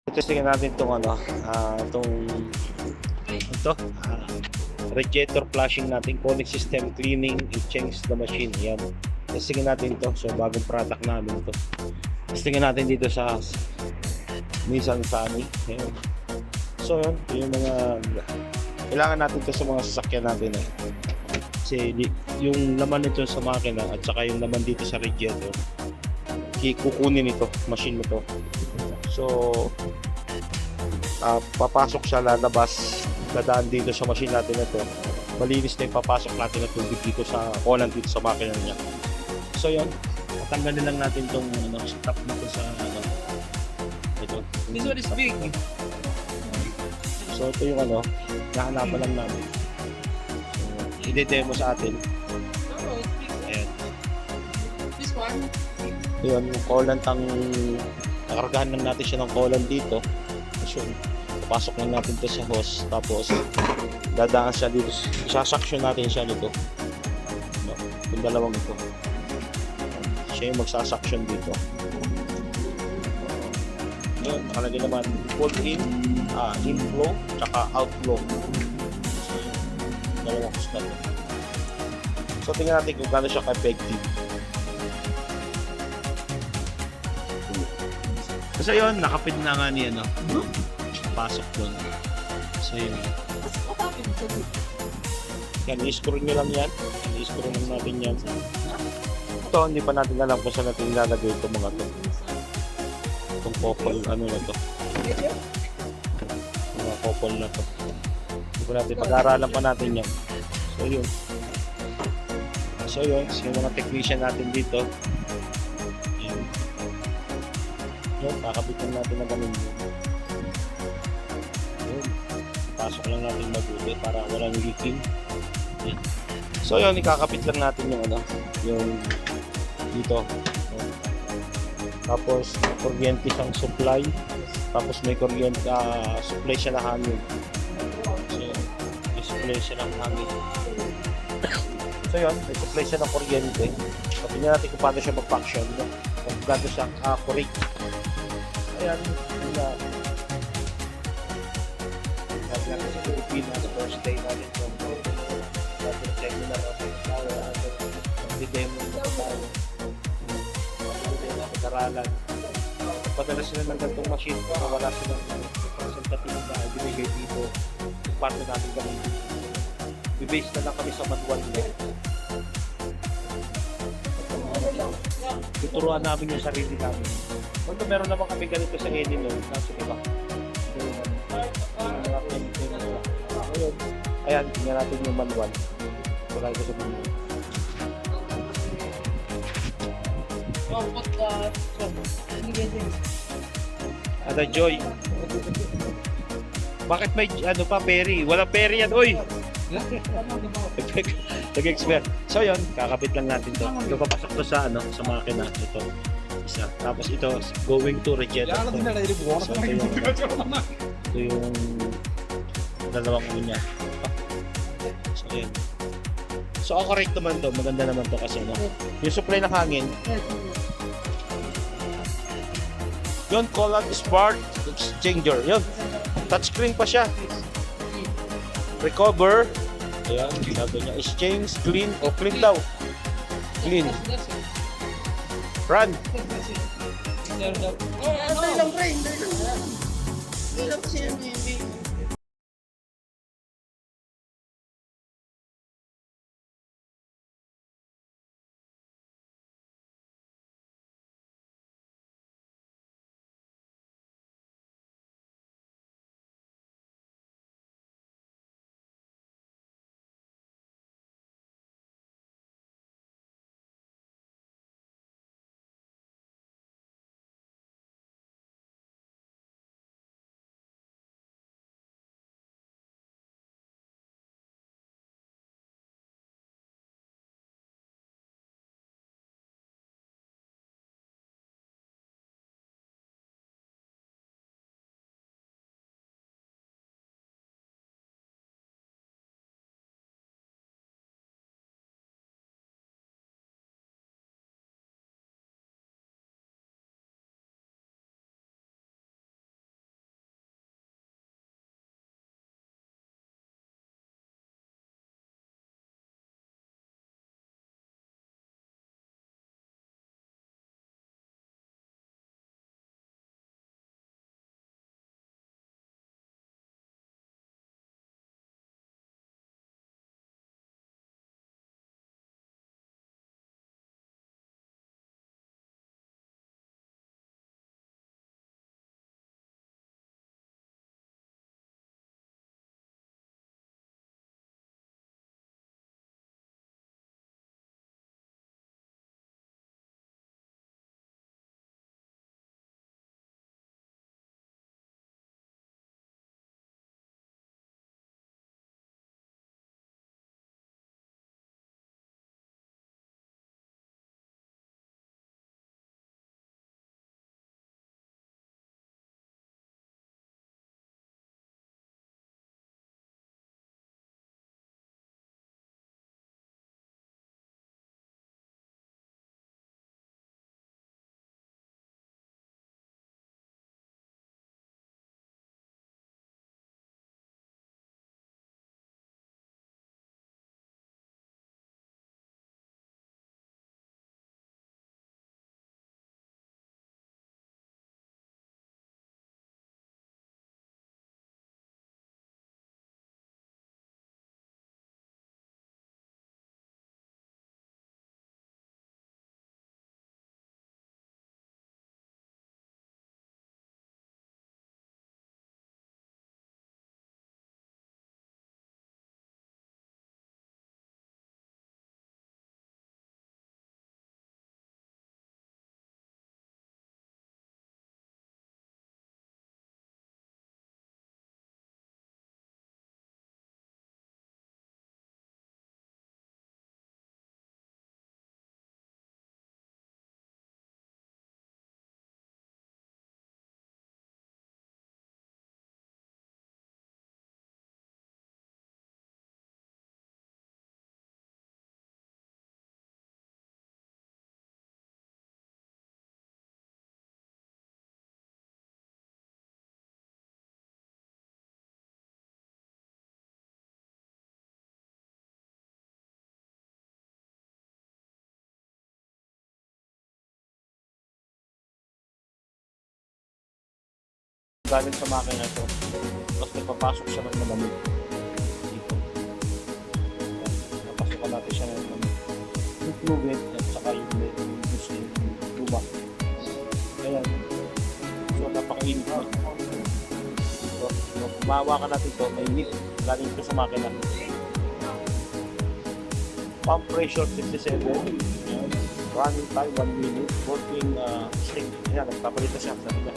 Testingin natin itong ano, itong ito, radiator flushing natin, cooling system cleaning and change the machine. Yan. Testingin natin ito. So, bagong product namin ito. Testingin natin dito sa Nissan Sunny. Ayan. So, yun. Yung mga kailangan natin ito sa mga sasakyan natin. Kasi yung laman nito sa makina at saka yung laman dito sa radiator, kukunin ito, machine nito. So, papasok siya, lalabas, dadaan dito sa machine natin ito. Malinis na yung papasok natin na tubig dito sa coolant dito sa makina niya. So, yun. Tatanggalin lang natin itong stop na ito sa ito. This one is big. So, ito yung nahanapan lang namin. So, i-demo sa atin. No, it's big. Ayan. This one. Yun, yung coolant ang nakargahan lang natin siya ng coolant dito. So, papasok lang natin ito sa hose. Tapos, dadaan siya dito. Isasuction natin siya dito. Yung dalawang ito. Siya yung magsasuction dito. Yun, nakalagay naman pull in, inflow, tsaka outflow. So, dalawang hose na ito. So, tingnan natin kung gano'n siya ka-effective. So yun, nakapid na nga niya, pasok doon. So yun. Yan, i-screw nyo lang yan. I-screw lang natin yan. Ito, hindi pa natin alam kung saan natin ilalagay itong mga to. Itong couple, na to. Mga couple na to. Hindi pa natin, pag-aaralan pa natin yan. So yun. So yun, yung mga technician natin dito. Yun, kakabitan natin na ganun yun. Yun. Pasok lang natin mabuti para walang leaking. Yun. So yun, ikakapit lang natin yung yung dito. Yun. Tapos may kuryente siyang supply. Tapos may kuryente, supply siya na hangin. So yun, may supply siya ng hangin. So yun, may supply siya ng kuryente. So tingnan natin kung paano siya mag-function. Kung gaano siya accurate. Ayan, sabi natin sa Pilipinas, first day natin from check nyo na mag-demo na tayo. Mag-demo na pag-aralan. Padala sila ng gantong machine kung wala silang presentative na binigay dito kung paano natin gamitin. Bibase na lang kami sa manual nila. Tuturuan namin yung sarili namin. Although meron naman kami ganito sa Illinois, kaso iba. Ayan, tingnan natin yung manual. Wala ito sa manual. Oh, what the... Ada Joy. Bakit may Perry? Walang Perry yan, oy! Nag-expert. So yun, kakapit lang natin to. Ito papasok to sa sa makina. Ito. Isa. Tapos ito, going to radiator. So ito yung dalawang unya. So yun. So correct naman to. Maganda naman to kasi yung supply ng hangin. Yun, coolant spark exchanger. Yun. Touchscreen pa siya. Recover. Ayan, sabi niya. Exchange, clean, o clean daw. Clean. Run. Antay lang, pre. Hindi lang siya. galing sa makina ito. Tapos nagpapasok siya ng malamig. Dito. Napasokan natin siya ng malamig. Yung fluid at saka yung luma. Ayan. So, napakainit na. So, mahawakan natin ito, mainit. Galing ito sa makina. Pump pressure 57. Ayan. Running time 1 minute. Working string. Ayan, nagpapalit na siya. Sabi niya.